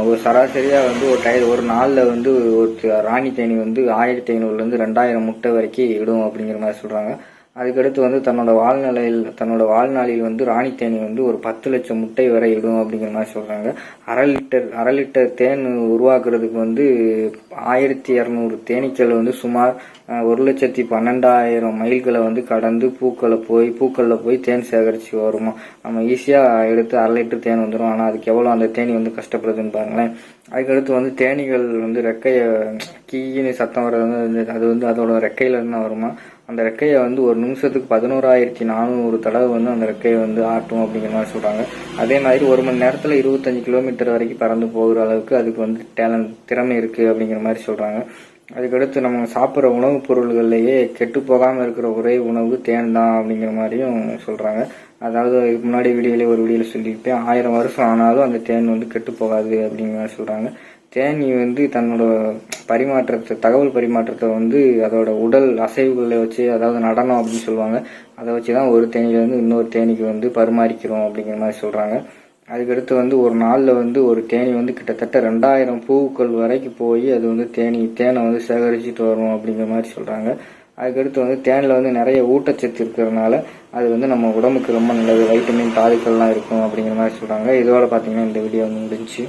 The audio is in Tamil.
ஒரு சராசரியாக வந்து ஒரு நாளில் வந்து ஒரு ராணி தேனி வந்து 1500லேருந்து 2000 முட்டை வரைக்கும் இடும் அப்படிங்கிற மாதிரி சொல்கிறாங்க. அதுக்கடுத்து வந்து தன்னோட வாழ்நாளில் வந்து ராணி தேனி வந்து ஒரு 10 லட்சம் முட்டை வரை இடும் அப்படிங்கிற மாதிரி சொல்கிறாங்க. அரை லிட்டர் தேன் உருவாக்குறதுக்கு வந்து 1200 தேனீக்கள் வந்து சுமார் 1,12,000 மைல்களை வந்து கடந்து பூக்களில் போய் தேன் சேகரித்து வருமா. நம்ம ஈஸியாக எடுத்து அரை லிட்டர் தேன் வந்துடும். ஆனால் அதுக்கு எவ்வளோ அந்த தேனி வந்து கஷ்டப்படுதுன்னு பாருங்களேன். அதுக்கடுத்து வந்து தேனீகள் வந்து ரெக்கையை கீன்னு சத்தம் வர்றது வந்து அது வந்து அதோட ரெக்கையிலேருந்து தான் வருமா. அந்த ரெக்கையை வந்து ஒரு நிமிஷத்துக்கு 11,400 தடவை வந்து அந்த ரெக்கையை வந்து ஆட்டும் அப்படிங்கிற மாதிரி சொல்கிறாங்க. அதே மாதிரி ஒரு மணி நேரத்தில் 25 கிலோமீட்டர் வரைக்கும் பறந்து போகிற அளவுக்கு அதுக்கு வந்து திறமை இருக்குது அப்படிங்கிற மாதிரி சொல்கிறாங்க. அதுக்கடுத்து நம்ம சாப்பிட்ற உணவுப் பொருள்கள்லேயே கெட்டு போகாமல் இருக்கிற ஒரே உணவு தேன் தான் அப்படிங்கிற மாதிரியும் சொல்கிறாங்க. அதாவது இதுக்கு முன்னாடி ஒரு வீடியோவில் சொல்லியிருப்பேன், 1000 வருஷம் ஆனாலும் அந்த தேன் வந்து கெட்டு போகாது அப்படிங்கிற மாதிரி சொல்கிறாங்க. தேனி வந்து தன்னோட தகவல் பரிமாற்றத்தை வந்து அதோட உடல் அசைவுகளை வச்சு, அதாவது நடனம் அப்படின்னு சொல்லுவாங்க, அதை வச்சு தான் ஒரு தேனியிலேருந்து இன்னொரு தேனிக்கு வந்து பரிமாறிக்கிறோம் அப்படிங்கிற மாதிரி சொல்கிறாங்க. அதுக்கடுத்து வந்து ஒரு நாளில் வந்து ஒரு தேனி வந்து கிட்டத்தட்ட 2000 பூக்கள் வரைக்கும் போய் அது வந்து தேனை வந்து சேகரிச்சுட்டு வரும் அப்படிங்கிற மாதிரி சொல்கிறாங்க. அதுக்கடுத்து வந்து தேனில் வந்து நிறைய ஊட்டச்சத்து இருக்கிறதுனால அது வந்து நம்ம உடம்புக்கு ரொம்ப நல்லது, வைட்டமின் தாதுக்கள்லாம் இருக்கும் அப்படிங்கிற மாதிரி சொல்கிறாங்க. இதோட பார்த்தீங்கன்னா இந்த வீடியோ வந்து முடிஞ்சு.